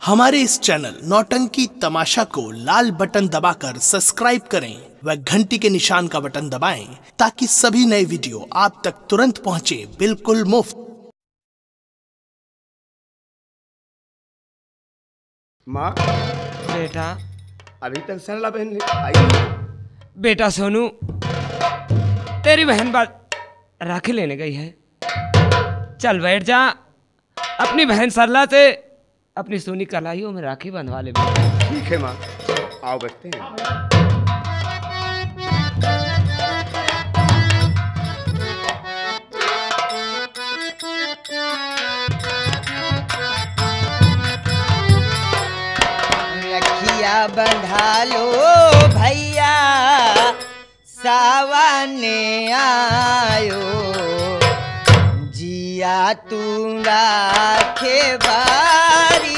हमारे इस चैनल नौटंकी तमाशा को लाल बटन दबाकर सब्सक्राइब करें व घंटी के निशान का बटन दबाएं ताकि सभी नए वीडियो आप तक तुरंत पहुंचे बिल्कुल मुफ्त। माँ बेटा, अभी तक सरला बहन आई? बेटा सोनू, तेरी बहन बात राखी लेने गई है। चल बैठ जा, अपनी बहन सरला से अपनी सोनी कलाइयों में राखी बंधवा ले। ठीक है माँ, आओ बैठते हैं। रखिया बंधा लो भैया, सावन आयो, जिया तू राखे बारी।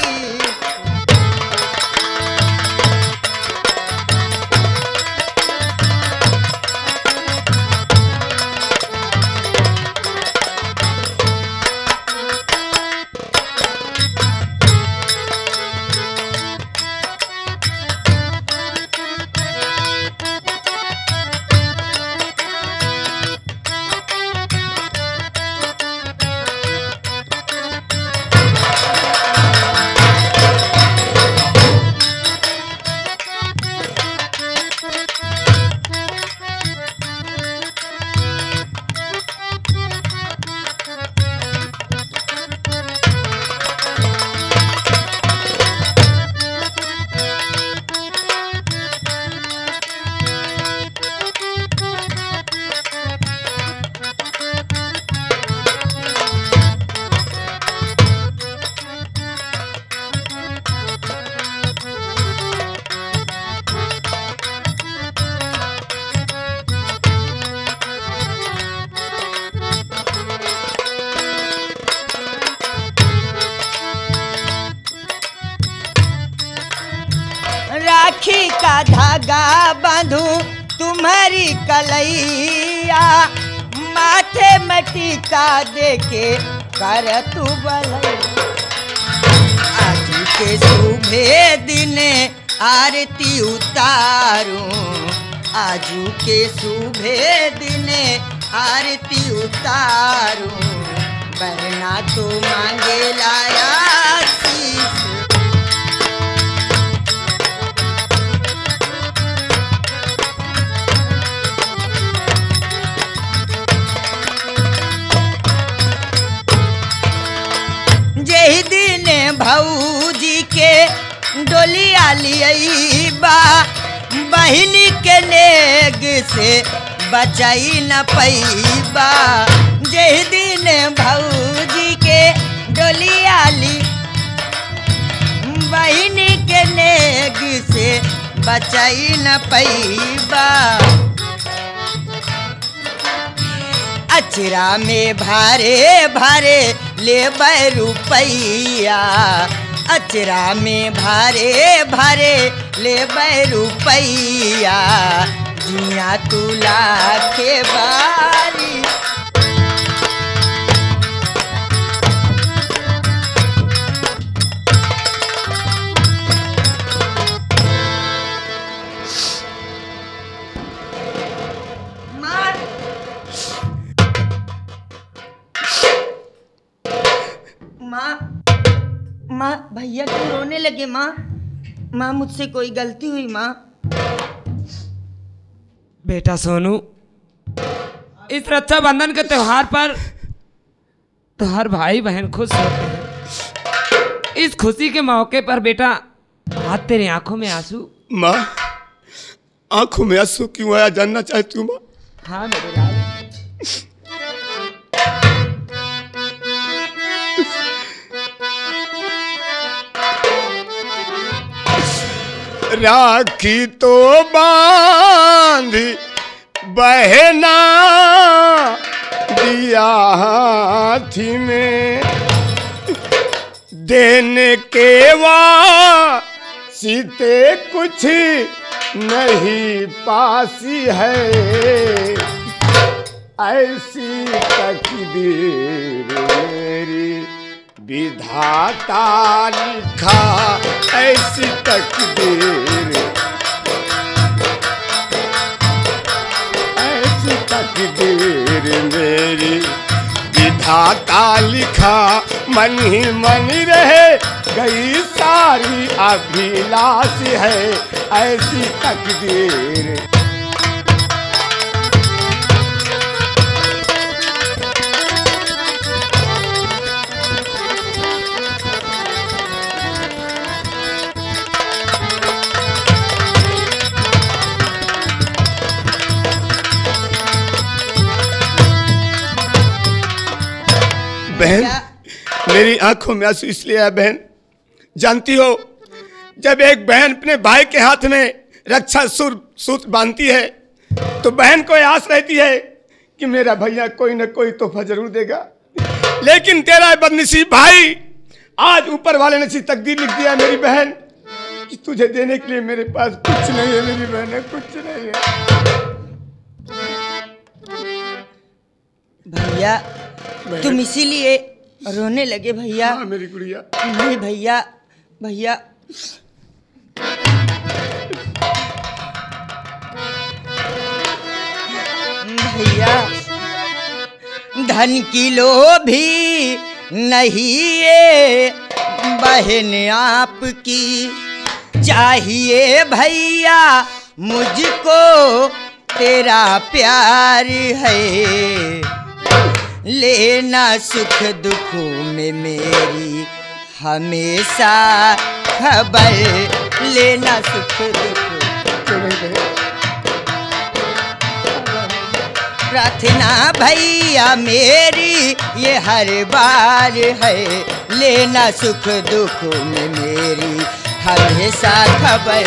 राखी का धागा बांधू तुम्हारी कलैया, माथे में टीका देके कर तू बलैया। आज के सुबह दिने आरती उतारूं, आजू के सुबह दिने आरती उतारूं, बहना तो मांगे लाया शीश। यही दिन भौजी के डोलिया लिया बा, बहिनी के नेग से बचाई न पैबा। यही दिन भौजी के डोलिया ली, बहिनी के नेग से बचाई न पैबा। अचरा में भारे भारे ले रुपैया, अचरा में भारे भारे ले रुपैया, जिया तू लाखे बारी। माँ, भैया क्यों रोने लगे? माँ मुझसे कोई गलती हुई माँ? बेटा सोनू, इस रक्षाबंधन के त्योहार पर तो हर भाई बहन खुश होते हैं। इस खुशी के मौके पर बेटा आज तेरी आंखों में आंसू। माँ, आंखों में आंसू क्यों आया जानना चाहती हूँ माँ? हाँ मेरे लाल। राखी तो बांधी बहना दिया हाथी में, देने के वास्ते कुछ नहीं पासी है, ऐसी तकदीर मेरी विधाता लिखा ऐसी तकदीर, ऐसी तकदीर मेरी विधाता लिखा, मन ही मन रहे गई सारी अभिलाष है ऐसी तकदीर। बहन, मेरी आंखों में आंसू इसलिए है बहन, जानती हो जब एक बहन अपने भाई के हाथ में रक्षा सूत्र बांधती है तो बहन को आस रहती है कि मेरा भैया कोई न कोई तोहफा जरूर देगा, लेकिन तेरा बदनसीब भाई आज ऊपर वाले ने सी तकदीर लिख दिया मेरी बहन कि तुझे देने के लिए मेरे पास कुछ नहीं है मेरी बहन, कुछ नहीं है। भैया तुम इसीलिए रोने लगे भैया? हाँ मेरी गुड़िया। नहीं भैया, भैया भैया धन की लोभी नहीं ये बहन आपकी, चाहिए भैया मुझको तेरा प्यार है, लेना सुख दुख में मेरी हमेशा खबर, लेना सुख दुख। प्रार्थना भैया मेरी ये हर बार है, लेना सुख दुख में मेरी हमेशा खबर।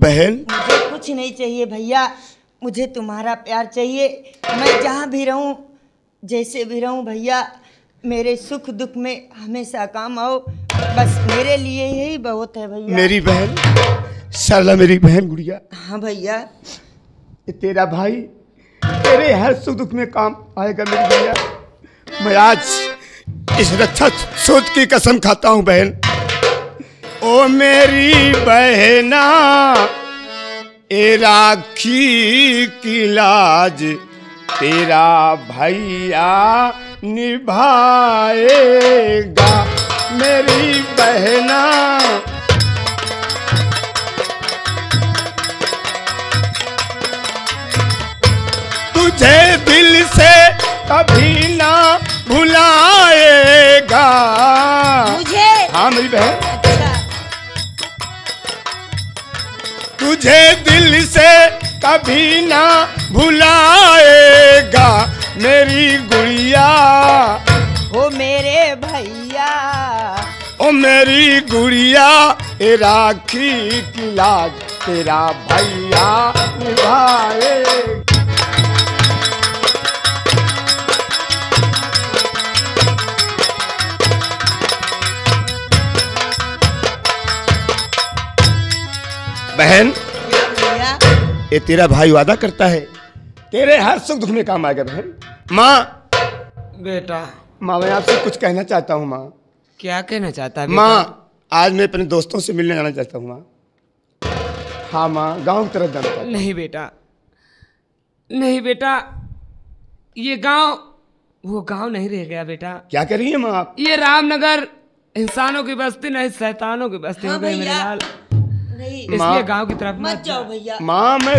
बहन मुझे कुछ नहीं चाहिए भैया, मुझे तुम्हारा प्यार चाहिए। मैं जहाँ भी रहूँ जैसे भी रहूँ भैया, मेरे सुख दुख में हमेशा काम आओ, बस मेरे लिए यही बहुत है भैया। मेरी बहन सरला, मेरी बहन गुड़िया। हाँ भैया। ये तेरा भाई तेरे हर सुख दुख में काम आएगा मेरी भैया। मैं आज इस रक्षा सूत्र की कसम खाता हूँ बहन। ओ मेरी बहना ए राखी की लाज तेरा भैया निभाएगा। मेरी बहना तुझे दिल से कभी ना भुलाएगा। मुझे? हाँ मेरी बहन। अच्छा। तुझे दिल से कभी ना भुलाएगा मेरी गुड़िया। ओ मेरे भैया, ओ मेरी गुड़िया ए राखी की लाज तेरा भैया निभाएगा। बहन भैया ये तेरा भाई वादा करता है तेरे हर सुख दुख में काम आएगा बहन। माँ बेटा, माँ मैं आपसे कुछ कहना चाहता हूँ। माँ क्या कहना चाहता है बेटा? माँ आज मैं अपने दोस्तों से मिलने जाना चाहता हूँ माँ। हाँ माँ, गांव की तरफ जाना चाहता हूँ। नहीं बेटा, नहीं बेटा, ये गांव वो गांव नहीं रह गया बेटा। क्या कर रही है माँ आप? ये रामनगर इंसानों की बस्ती नहीं शैतानों की बस्ती हाँ हो गई मेरे भैया। लाल। नहीं इसलिए गांव की तरफ मत जाओ भैया। माँ मैं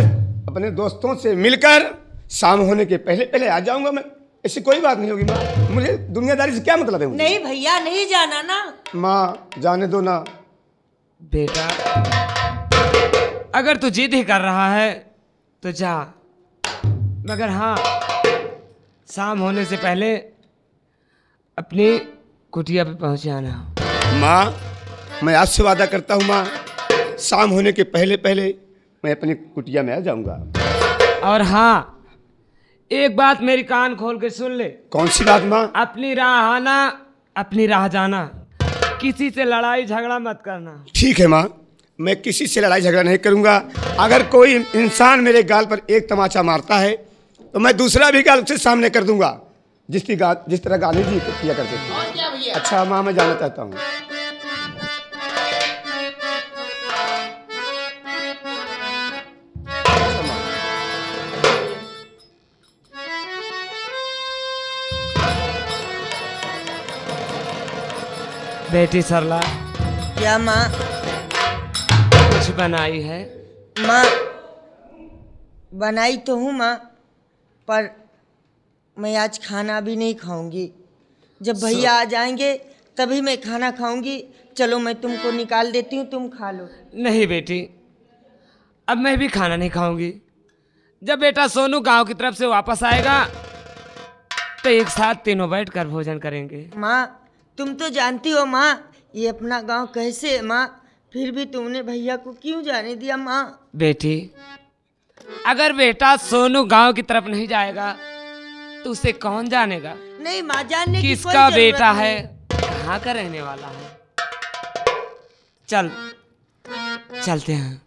अपने दोस्तों से मिलकर शाम होने के पहले पहले आ जाऊंगा। मैं ऐसी कोई बात नहीं होगी माँ, मुझे दुनियादारी से क्या मतलब है मुझे? नहीं भैया, नहीं जाना ना। माँ जाने दो ना। बेटा अगर तू जिद ही कर रहा है तो जा, मगर हाँ शाम होने से पहले अपनी कुटिया पे पहुंच जाना। माँ मैं आपसे वादा करता हूँ माँ, शाम होने के पहले पहले मैं अपनी कुटिया में आ जाऊंगा। और हाँ एक बात मेरी कान खोल के सुन ले। कौन सी बात माँ? अपनी राह आना, अपनी राह जाना, किसी से लड़ाई झगड़ा मत करना। ठीक है माँ, मैं किसी से लड़ाई झगड़ा नहीं करूँगा। अगर कोई इंसान मेरे गाल पर एक तमाचा मारता है तो मैं दूसरा भी गाल उससे सामने कर दूंगा, जिस तरह गांधी जी किया करते थे। अच्छा माँ, मैं जानना चाहता हूँ, बेटी सरला क्या माँ? कुछ बनाई है? माँ बनाई तो हूँ माँ, पर मैं आज खाना भी नहीं खाऊंगी। जब भैया आ जाएंगे तभी मैं खाना खाऊंगी। चलो मैं तुमको निकाल देती हूँ, तुम खा लो। नहीं बेटी, अब मैं भी खाना नहीं खाऊंगी। जब बेटा सोनू गांव की तरफ से वापस आएगा तो एक साथ तीनों बैठकर भोजन करेंगे। माँ तुम तो जानती हो माँ, ये अपना गांव कैसे है माँ, फिर भी तुमने भैया को क्यों जाने दिया माँ? बेटी, अगर बेटा सोनू गांव की तरफ नहीं जाएगा तो उसे कौन जानेगा? नहीं माँ, जानने की कोई किसका जरूरत बेटा नहीं। है, कहाँ का रहने वाला है। चलते हैं।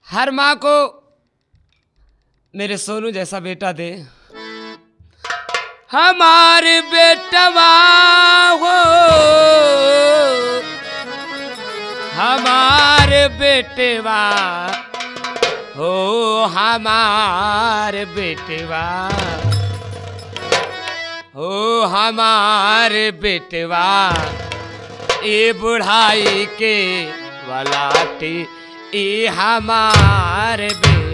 हर माँ को मेरे सोनू जैसा बेटा दे। हमारे बेटवा हो, हमारे बेटवा हो, हमारे बेटवा हो, हमारे बेटवा, ये बुढ़ाई के वलाटी, ये हमारे बेट।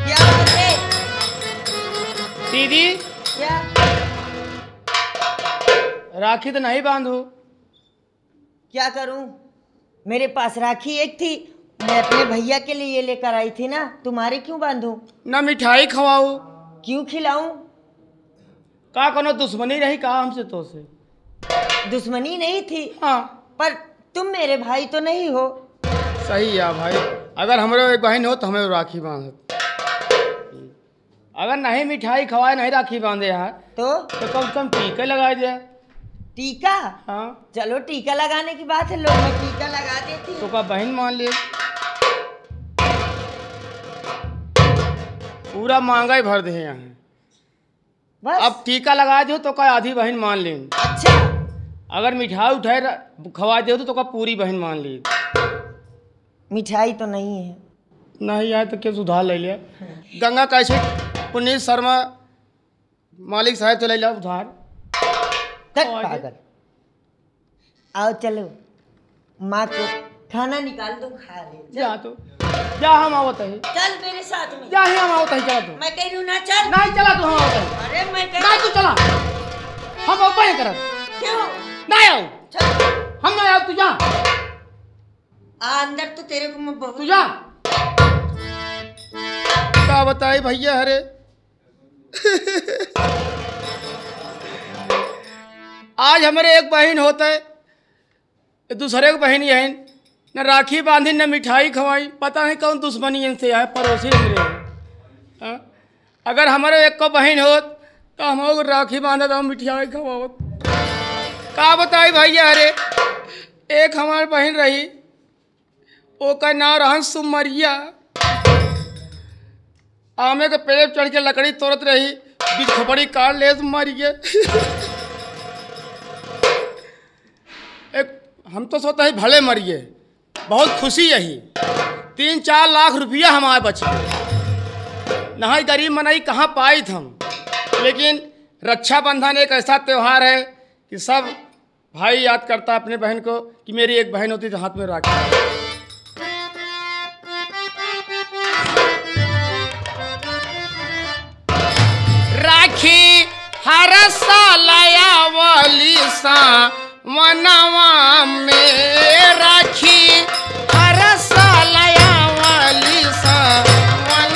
क्या बात है? दीदी क्या? राखी तो नहीं बांधो। क्या करूं? मेरे पास राखी एक थी, मैं अपने भैया के लिए ये लेकर आई थी ना, तुम्हारे क्यों बांधूं? ना मिठाई खवाओ, क्यों खिलाऊं? का कोनो दुश्मनी रही का हमसे तो से? दुश्मनी नहीं थी, हाँ पर तुम मेरे भाई तो नहीं हो। सही है भाई, अगर हमारे एक बहन हो तो हमें राखी बांधत। अगर नहीं मिठाई खवाए नहीं राखी बांधे यार तो कम से कम टीका लगा दे। टीका? हाँ चलो टीका लगाने की बात है, लो मैं टीका लगा देती तो हूँ। का बहन मान ले, पूरा महंगाई भर दे यहाँ। बस अब टीका लगा दो तो का आधी बहन मान ले। अच्छा, अगर मिठाई उठाए खवा दे तो का पूरी बहन मान ली। मिठाई तो नहीं है। नहीं आए तो क्या सुधार ले लिया। गंगा कैसे पुनीत शर्मा मालिक साहब तो ले लिया उधार। तक पागल। आओ चलो, माँ को खाना निकाल दो, खा ले। जा तो जा, हम आवत है। चल मेरे साथ में। जा ही हम आवत है, चला तो। मैं कह रही हूँ ना, चल। नहीं चला तो हम आवत है। अरे मैं कह नहीं तू चला, हम अब नहीं करत। क्यों? नहीं आओ, चल हम नहीं आओ, तू जा। अंदर तो तेरे को मैं बहुत तू जा। क्या बताई भैया, अरे आज हमारे एक बहन होता है, दूसरे को बहन है, न राखी बांधी न मिठाई खवाई, पता नहीं कौन दुश्मनी इनसे है, पड़ोसी मेरे हैं। अगर हमारे एक को बहन हो तो हम राखी बांधा तो मिठाई खवाओ। का बताई भैया, अरे एक हमारी बहन रही, वो का नाम रहन सुमरिया। आमे के पेड़ चढ़ के लकड़ी तोड़त रही, बीच खोपड़ी काट ले मर गए। एक हम तो सोचते हैं भले मर गए, बहुत खुशी यही। 3-4 लाख रुपया हमारे बचे, नहीं गरीब मनाई कहाँ पाई थे हम। लेकिन रक्षाबंधन एक ऐसा त्यौहार है कि सब भाई याद करता है अपने बहन को कि मेरी एक बहन होती तो हाथ में राखी। राखी हर साल आवली सा मनवा में राखी हर साल आवली सावन।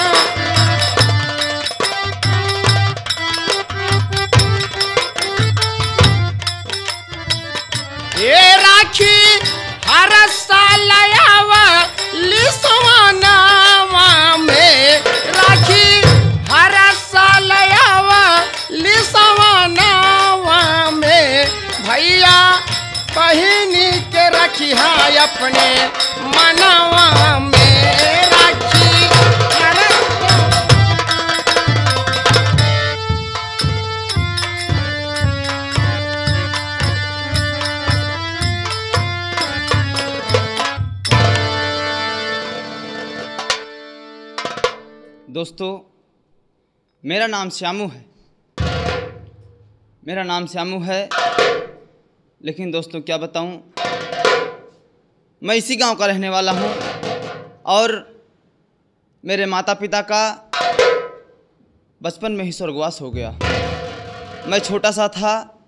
ये राखी हर साल आवली सवनवा में राखी हर साल आवली सवनवा में भैया बहिनी के रखी है अपने मनवा में राखी हर। दोस्तों, मेरा नाम श्यामू है। मेरा नाम श्यामू है, लेकिन दोस्तों क्या बताऊं, मैं इसी गांव का रहने वाला हूं और मेरे माता पिता का बचपन में ही स्वर्गवास हो गया। मैं छोटा सा था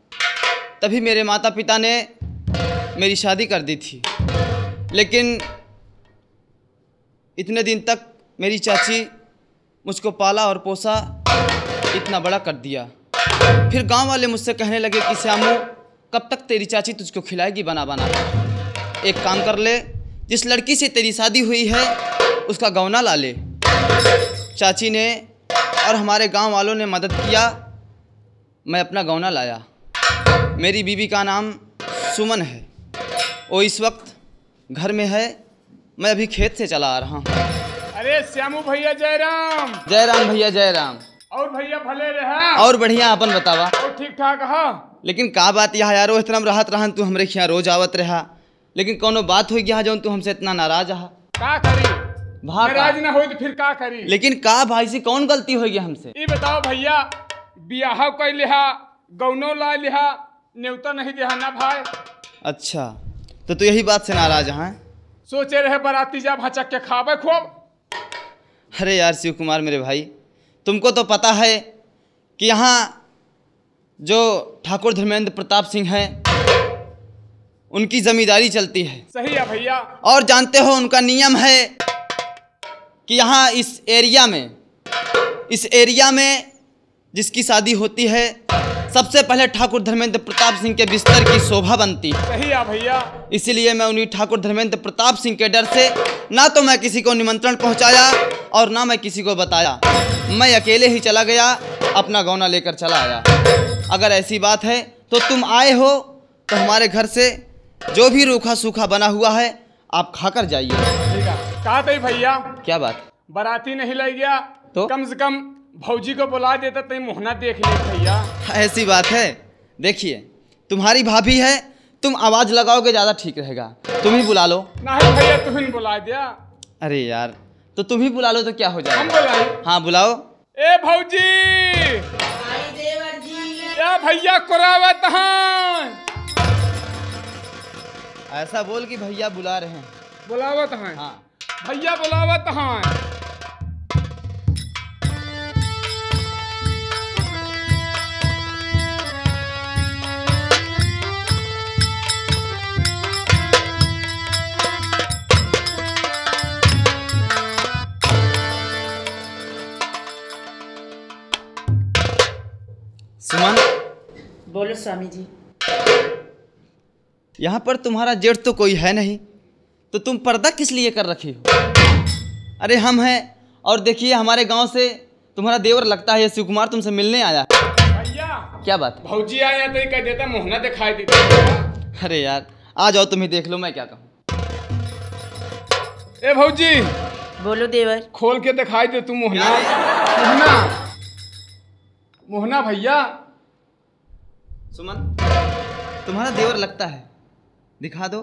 तभी मेरे माता पिता ने मेरी शादी कर दी थी, लेकिन इतने दिन तक मेरी चाची मुझको पाला और पोसा, इतना बड़ा कर दिया। फिर गांव वाले मुझसे कहने लगे कि श्यामू, कब तक तेरी चाची तुझको खिलाएगी बना बना। एक काम कर ले, जिस लड़की से तेरी शादी हुई है उसका गौना ला ले। चाची ने और हमारे गांव वालों ने मदद किया, मैं अपना गौना लाया। मेरी बीवी का नाम सुमन है, वो इस वक्त घर में है, मैं अभी खेत से चला आ रहा हूँ। अरे श्यामू भैया जय राम। जय राम भैया, जय राम। और भैया भले रहा? और बढ़िया, अपन बतावा। और ठीक ठाक हा? लेकिन का बात यह यारो, इतना राहत रहन तू हमरे खिया रोज आवत रहा, लेकिन कोनो बात हो गया जौन तू हमसे इतना नाराज रहा? का करी? नाराज ना हो तो फिर का करी? लेकिन का भाई से कौन गलती हो गया हमसे? ये बताओ भैया, बियाह कर लिहा, गौनो ला लिहा, न्योता नहीं दिहा ना भाई? अच्छा, तो तू यही बात से नाराज है? सोचे रहे बाराती जा भचक के खावे खूब। अरे यार शिव कुमार मेरे भाई, तुमको तो पता है कि यहाँ जो ठाकुर धर्मेंद्र प्रताप सिंह हैं उनकी जमींदारी चलती है। सही है भैया। और जानते हो उनका नियम है कि यहाँ इस एरिया में जिसकी शादी होती है सबसे पहले ठाकुर धर्मेंद्र प्रताप सिंह के बिस्तर की शोभा बनती है। सही है भैया। इसीलिए मैं उन्हीं ठाकुर धर्मेंद्र प्रताप सिंह के डर से ना तो मैं किसी को निमंत्रण पहुंचाया और ना मैं किसी को बताया, मैं अकेले ही चला गया, अपना गौना लेकर चला आया। अगर ऐसी बात है तो तुम आए हो तो हमारे घर से जो भी रूखा सूखा बना हुआ है आप खाकर जाइए। ठीक है। कहा था भैया? क्या बात? बाराती नहीं लाई गया तो कम से कम भौजी को बुला देता तो मोहना देख ले भैया। ऐसी बात है, देखिए तुम्हारी भाभी है, तुम आवाज लगाओगे ज़्यादा ठीक रहेगा, तुम ही बुला लो। नहीं भैया, तुम ही बुला दिया। अरे यार, तो तुम ही बुला लो तो क्या हो जाएगा? हम बुलाए? हाँ बुलाओ। ए भौजी, क्या भैया कुरावत हैं? ऐसा बोल कि भैया बुला रहे हैं। बुलावत हैं? हाँ भैया बुलावत हैं। सुमन, बोलो स्वामी जी। यहाँ पर तुम्हारा जेठ तो कोई है नहीं, तो तुम पर्दा किस लिए कर रखी हो? अरे हम हैं, और देखिए हमारे गांव से तुम्हारा देवर लगता है शिव कुमार तुमसे मिलने आया। भैया क्या बात है? भौजी आया तो कह देता मोहना दिखाई देता। अरे यार आ जाओ, तुम ही देख लो, मैं क्या कहूँ। ए भौजी, बोलो देवर। खोल के दिखाई दे तू मोहना। मोहना मोहना भैया। सुमन, तुम्हारा देवर लगता है, दिखा दो।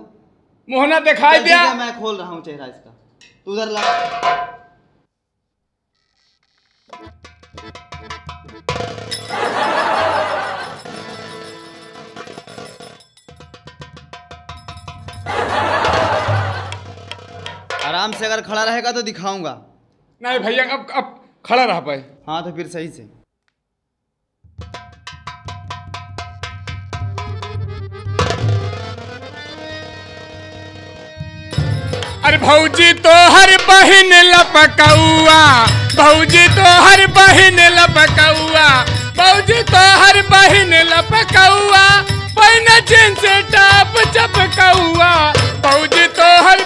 मोहना दिखाई दिया। मैं खोल रहा हूँ चेहरा इसका, तू उधर लगा। आराम से अगर खड़ा रहेगा तो दिखाऊंगा। नहीं भैया, अब खड़ा रह पाए। हाँ तो फिर सही से। अरे भौजी तो हर बहिन लपकौआ, भौजी तो हर बहिन लपकौआ, भौजी तो हर बहिन लपकौआ, पहने जींस टॉप चपकौआ, भौजी तो हर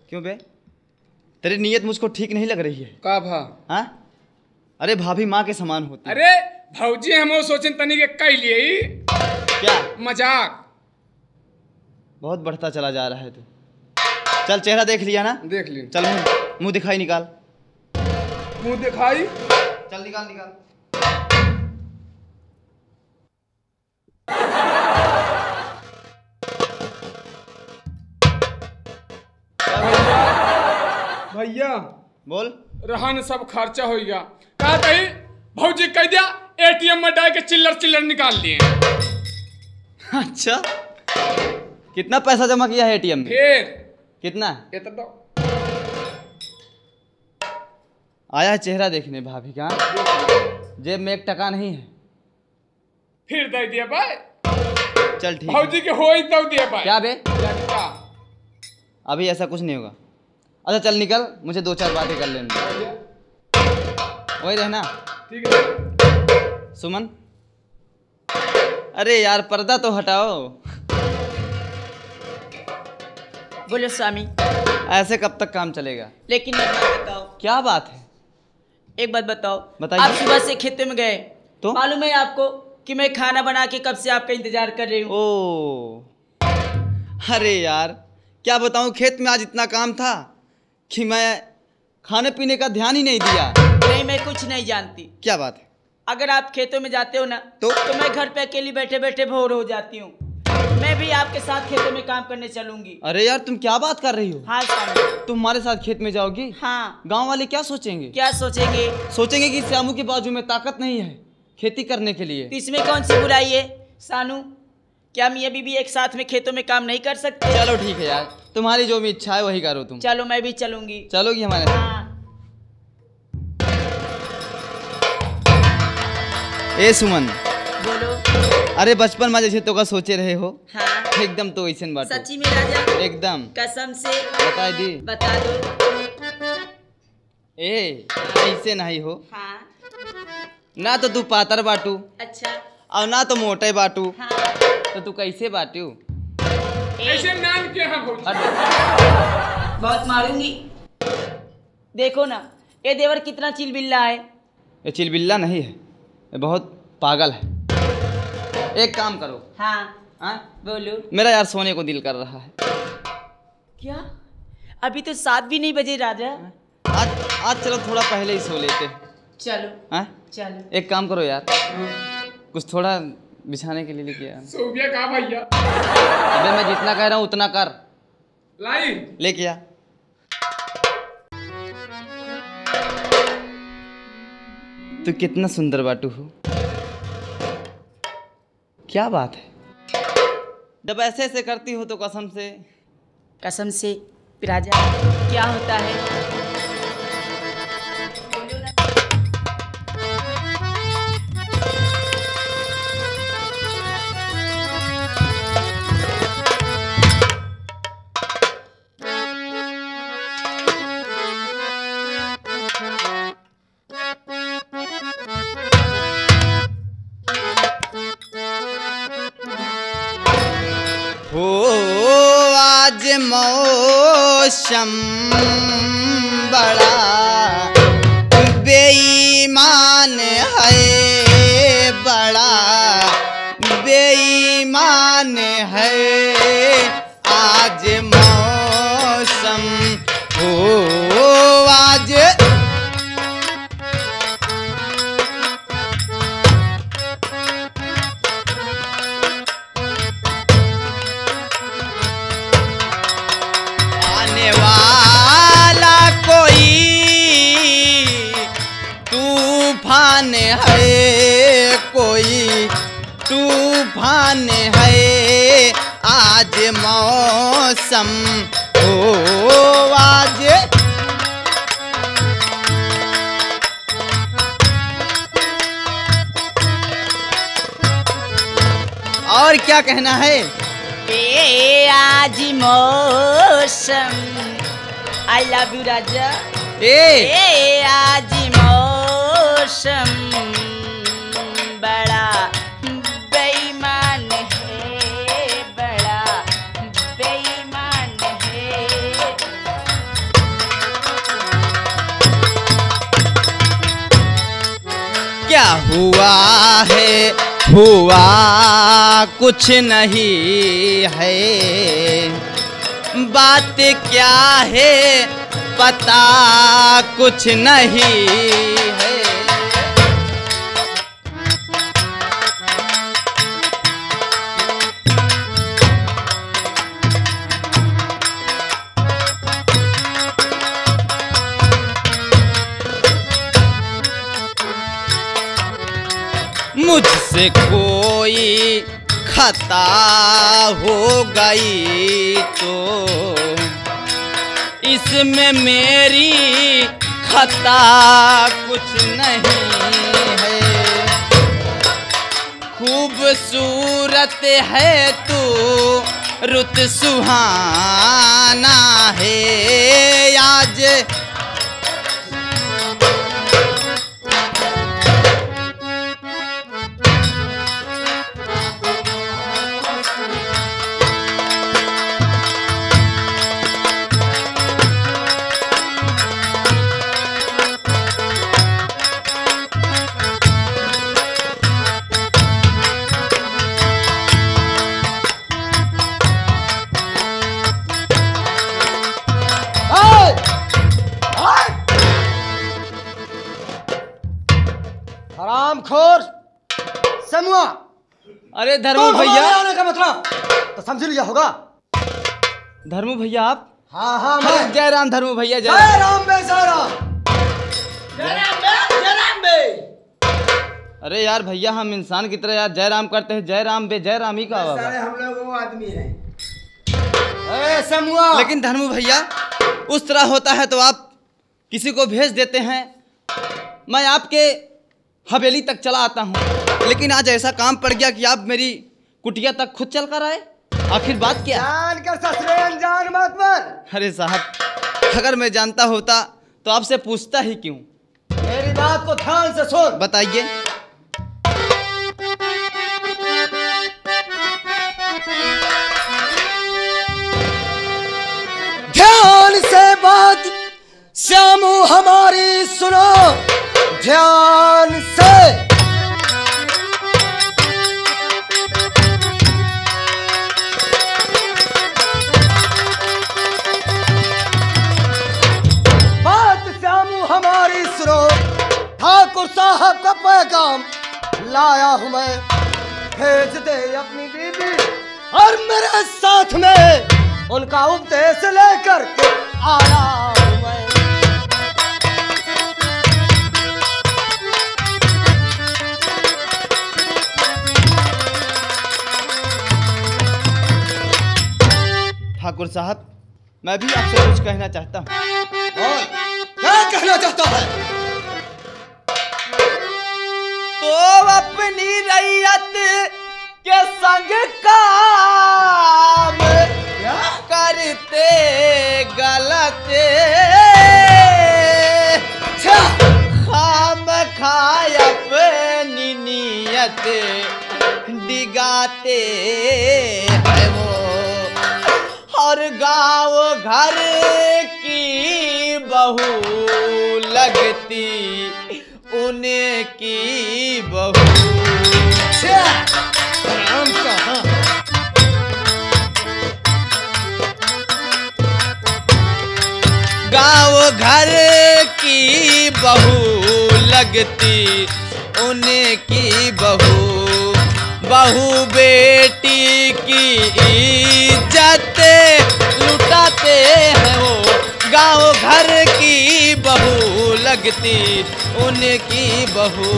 क्यों बे, तेरी नीयत मुझको ठीक नहीं लग रही है। का भा? हाँ? अरे भाभी माँ के समान होती है। अरे भौजी हम सोचन तनी के कई लिए क्या मजाक बहुत बढ़ता चला जा रहा है तू। चल चेहरा देख लिया ना, देख ली। चल मुंह दिखाई निकाल। मुंह दिखाई? चल निकाल निकाल। भैया बोल। रहन सब खर्चा हो गया। कहा कही भौजी कह दिया एटीएम में डाल के चिल्लर चिल्लर निकाल लिए। अच्छा कितना पैसा जमा किया है एटीएम में? फिर कितना? ये तो दो। आया है चेहरा देखने भाभी का, जेब में 1 टका नहीं है। फिर दे दिया भाई। चल ठीक। भौजी के हो ही तो दिया भाई। क्या बे? क्या? अभी ऐसा कुछ नहीं होगा। अच्छा चल निकल, मुझे 2-4 बातें कर लेने दे। वही रहना। ठीक है। सुमन, अरे यार पर्दा तो हटाओ। बोलो स्वामी। ऐसे कब तक काम चलेगा? लेकिन एक बात बताओ। क्या बात है? एक बात बताओ। बताइए। आप सुबह से खेतों में गए तो मालूम है आपको कि मैं खाना बना के कब से आपका इंतजार कर रही हूँ। ओ अरे यार क्या बताऊँ, खेत में आज इतना काम था कि मैं खाने पीने का ध्यान ही नहीं दिया। नहीं, मैं कुछ नहीं जानती। क्या बात है? अगर आप खेतों में जाते हो ना तो मैं घर पे अकेली बैठे बैठे बोर हो जाती हूँ। मैं भी आपके साथ खेतों में काम करने चलूंगी। अरे यार तुम क्या बात कर रही हो? हाँ स्वामी। तुम हमारे साथ खेत में जाओगी? हाँ। गांव वाले क्या सोचेंगे? क्या सोचेंगे? सोचेंगे कि श्यामू के बाजू में ताकत नहीं है खेती करने के लिए। तो इसमें कौन सी बुराई है सानू? क्या मियाँ बीबी एक साथ में खेतों में काम नहीं कर सकते? चलो ठीक है यार, तुम्हारी जो भी इच्छा है वही करो तुम। चलो मैं भी चलूंगी। चलोगी हमारे साथ? हाँ। ए सुमन, बोलो। अरे बचपन में जैसे तो का सोचे रहे हो हाँ। एकदम तो वैसे बात। सच्ची में राजा? एकदम कसम से बता दी। बता दो। ए ऐसे नहीं हो हाँ। ना, तो तू पातर बाटू अच्छा। और ना तो मोटे बाटू। हाँ। तो तू कैसे बाटू? ऐसे नाम क्या है भौजी? बहुत मारूंगी। देखो ना ये देवर कितना चिलबिल्ला है। ये चिलबिल्ला नहीं है, ये बहुत पागल है। एक काम करो। हाँ। हाँ बोलो। मेरा यार सोने को दिल कर रहा है। क्या? अभी तो 7 भी नहीं बजे राजा। आज चलो थोड़ा पहले ही सो लेते हैं। चलो। हाँ चलो। एक काम करो यार, कुछ थोड़ा बिछाने के लिए लेके आ। सोबिया कहा भैया? अबे मैं जितना कह रहा हूँ उतना कर। लाई लेके आ। तू कितना सुंदर बाटू हो। क्या बात है, जब ऐसे ऐसे करती हो तो कसम से। कसम से राजा क्या होता है? बोलो ना। हो आज मौसम बड़ा बेईमान है, बड़ा बेईमान है आज मौसम। हो आज आने वाला कोई तूफान है, कोई तूफान है आज मौसम। हो आज और क्या कहना है? ए आज मौसम आई लव यू राजा। ए आज मौसम बड़ा बेईमान है, बड़ा बेईमान है। क्या हुआ है, हुआ कुछ नहीं है, बात क्या है पता कुछ नहीं है। मुझसे कोई खता हो गई तो इसमें मेरी खता कुछ नहीं है। खूबसूरत है तू, रुत सुहाना है, आज हरामखोर समूह। अरे धर्मू भैया आने का मतलब तो समझ लिया होगा। धर्मू भैया आप? हाँ हाँ मैं। जय राम धर्मू भैया। जय राम बे, जय राम। जय राम बे, जय राम बे। अरे यार भैया हम इंसान की तरह यार जय राम करते हैं, जय राम बे जय राम ही का होगा। हम लोग वो आदमी हैं। अरे समूह। लेकिन धर्मू भैया उस तरह होता है तो आप किसी को भेज देते हैं, मैं आपके हवेली तक चला आता हूँ। लेकिन आज ऐसा काम पड़ गया कि आप मेरी कुटिया तक खुद चल कर आए, आखिर बात क्या? जान कर ससुरे अनजान मत बन। अरे साहब अगर मैं जानता होता तो आपसे पूछता ही क्यों? मेरी बात को ध्यान से सुन। बताइए। ध्यान से बात श्यामू हमारी सुनो, ध्यान से। बात श्यामू हमारी सुनो, ठाकुर साहब का पैगाम लाया हूं मैं, भेज दे अपनी बीबी और मेरे साथ में उनका उपदेश लेकर के आया हूं मैं। ठाकुर साहब मैं भी आपसे कुछ कहना चाहता हूँ। और क्या कहना चाहता है? तो अपनी रैयत के संग काम करते गलत, खाम खाए अपनी नीयत डिगाते हैं वो, और गाँव घर की बहू लगती उनकी बहू। राम कहाँ? गाँव घर की बहू लगती उनकी बहू, बहू बेटी की इज्जत लुटाते हैं वो, गाँव घर की बहू लगती उनकी बहू।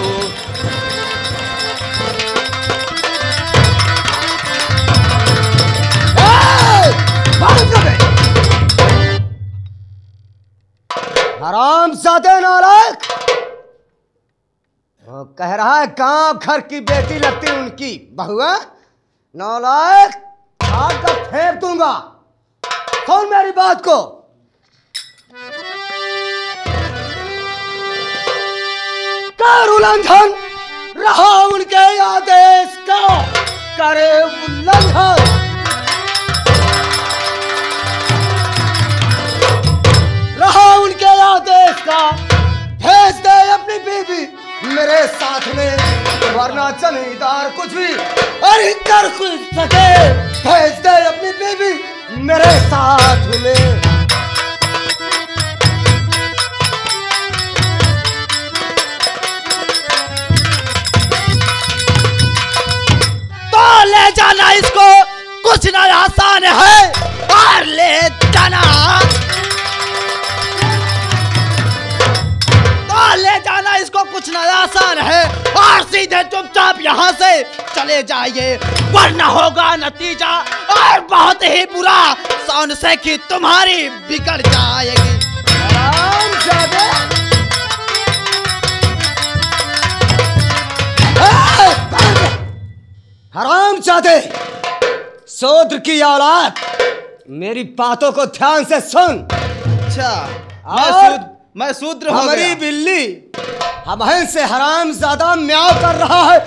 हरामजादे नालायक। वो कह रहा है गांव घर की बेटी लगती उनकी बहुआ। नालायक, आग दूंगा। सुन मेरी बात को। कर उल्लंघन रहा उनके आदेश का, करे उल्लंघन। रहा उनके आदेश का, भेज दे अपनी बीबी मेरे साथ में, वरना जमींदार कुछ भी अरे कर कुछ सके। भेज दे अपनी बीबी मेरे साथ में। तो ले जाना इसको, कुछ ना आसान है, और ले जाना। तो ले जाना इसको, कुछ ना आसान है, और सीधे चुपचाप यहाँ से चले जाइए, वरना होगा नतीजा और बहुत ही बुरा, सौन से कि तुम्हारी बिगड़ जाएगी। हरामजादे, शूद्र की औलाद, मेरी बातों को ध्यान से सुन। अच्छा, मैं शूद्र हो हमारी गया। बिल्ली हमहन से हरामजादा म्याऊं कर रहा है।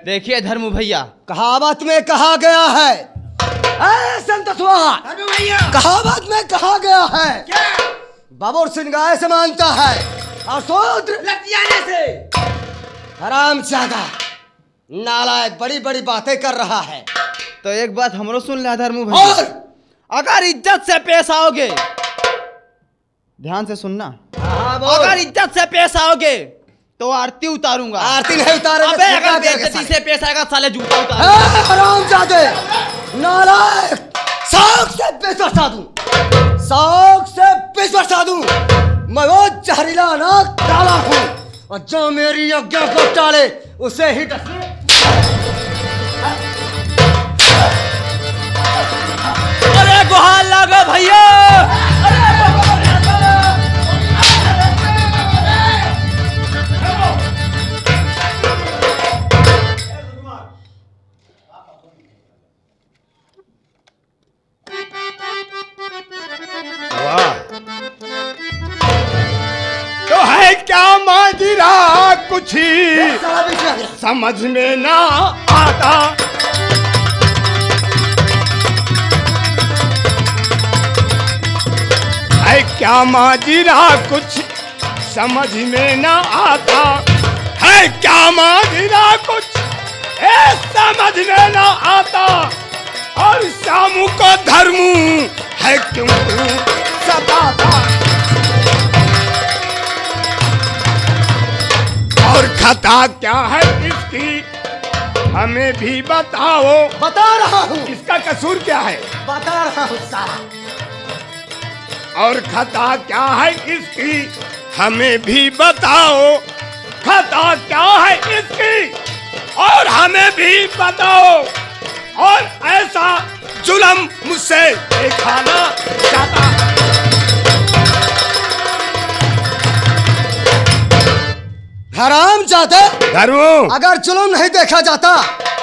देखिए धर्मू भैया, कहावत में कहा गया है, कहावत में कहा गया है, बबूर सिंह गाय से मानता है और शूद्र लतियाने से। हरामजादा नालायक बड़ी बड़ी बातें कर रहा है। तो एक बात हमरो सुन ले धर्मू भैया, अगर इज्जत से पेश आओगे, ध्यान से सुनना, अगर इज्जत से पेश आओगे तो आरती उतारूंगा। आरती नहीं उतारेगा। अबे अगर बेइज्जती से पेश आएगा साले जूता उतारूंगा। हरामजादे नालायक, शौक से पेश बरसा दूं, शौक से पेश बरसा दूं। मैं वो जहरीला नाक डाला हूं, और जो मेरी आज्ञा को टाले उसे ही डसने। अरे गुहार लागो भैया। तो है क्या माजरा कुछ समझ में ना आता, है क्या माजरा कुछ समझ में ना आता, है क्या माजरा कुछ समझ में ना आता, और शामू को धर्मू है क्यों तू सताता। और खता क्या है इसकी हमें भी बताओ। बता रहा हूँ। इसका कसूर क्या है? बता रहा हूँ सारा। और खता क्या है इसकी हमें भी बताओ, खता क्या है इसकी और हमें भी बताओ, और ऐसा जुल्म मुझसे देखा ना जाता। हरामजादे, धर्मू, अगर जुल्म नहीं देखा जाता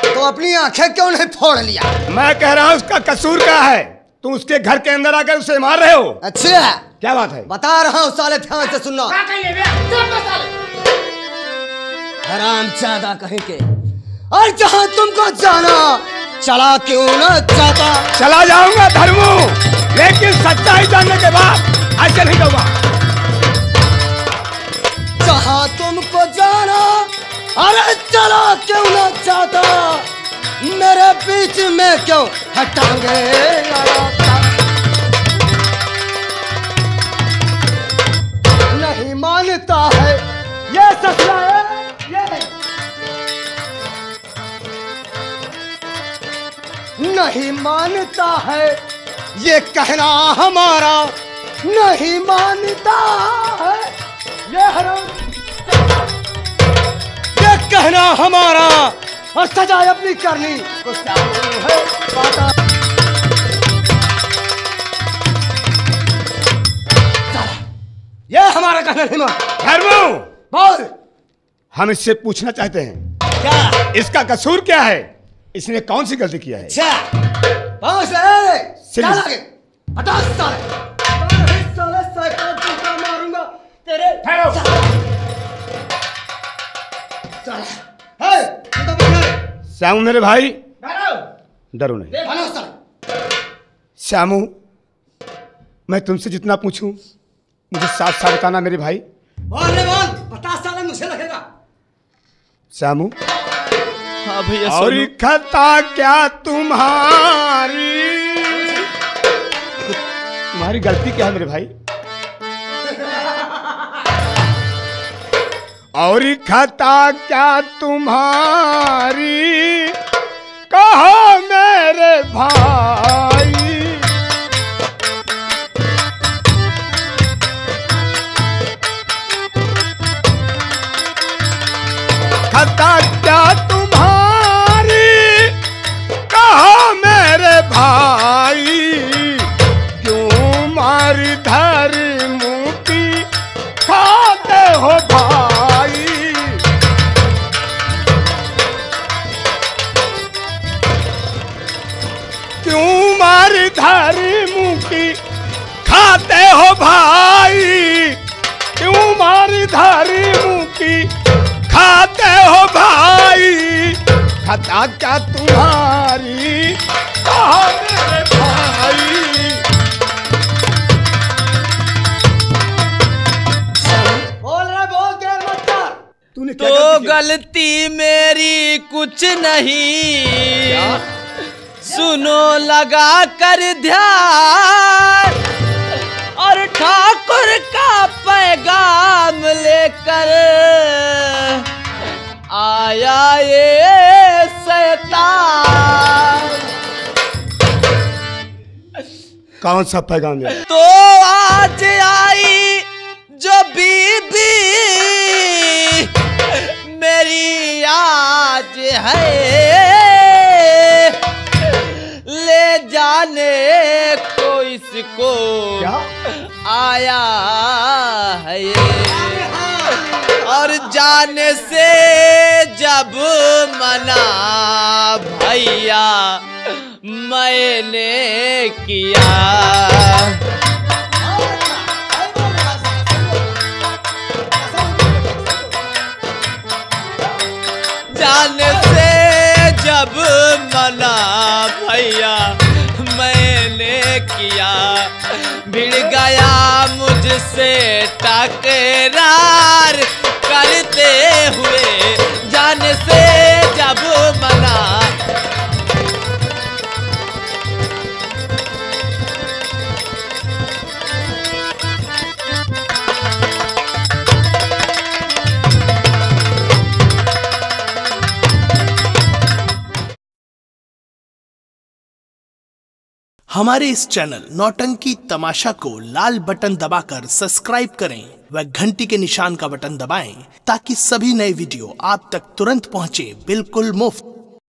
तो अपनी आंखें क्यों नहीं फोड़ लिया? मैं कह रहा हूँ उसका कसूर क्या है? तुम उसके घर के अंदर आकर उसे मार रहे हो। अच्छा, क्या बात है? बता रहा हूँ साले, ध्यान से सुनना। हरामजादा कहीं के, और जहाँ तुमको जाना चला क्यों न जाता। चला जाऊंगा धर्मू, लेकिन सच्चाई जानने के बाद ऐसे नहीं दूंगा। जहाँ तुमको जाना, अरे चला क्यों न जाता, मेरे बीच में क्यों हटांगे लड़ाता। नहीं मानता है ये ससुरा है, ये नहीं मानता है ये कहना हमारा, नहीं मानता है ये कहना हमारा, और सजा अपनी करनी है पाता। ये हमारा कहना नहीं मान। धर्मू, बोल। हम इससे पूछना चाहते हैं क्या? इसका कसूर क्या है? इसने कौन सी गलती किया है? पाँच ले, चल आगे, हटा साले, साले साइकिल टूटा मारूंगा तेरे। श्यामू मेरे भाई, डरो नहीं। श्यामू, मैं तुमसे जितना पूछूं मुझे साफ साफ बताना मेरे भाई। बोल रे बोल, 50 साल मुझे लगेगा। श्यामू, हाँ भैया। और खता क्या तुम्हारी गलती क्या है मेरे भाई? और खता क्या तुम्हारी, कहो मेरे भाई। खता क्या तुम्हारी, कहो मेरे भाई। क्यों मारी धरी मुकी खाते हो भाई। क्यों मारी धरी मुकी खाते हो भाई। क्यों मारी धरी मुकी खाते हो भाई। खता क्या तुम्हारी, कहो मेरे भाई। बोल रहा बोल, देर मत कर। तूने तो गलती मेरी कुछ नहीं, सुनो लगा कर ध्यान, और ठाकुर का पैगाम लेकर आया ये शैतान। कौन सा पैगाम है? तो आज आई जो बीबी मेरी आज है, ले जाने को इसको क्या? आया है ये। और जाने से जब मना भैया मैंने किया। जाने से जब मना भैया मैंने किया, भिड़ गया मुझसे टकरार करते हुए। जाने से जब मना, हमारे इस चैनल नौटंकी तमाशा को लाल बटन दबाकर सब्सक्राइब करें व घंटी के निशान का बटन दबाएं ताकि सभी नए वीडियो आप तक तुरंत पहुंचे बिल्कुल मुफ्त।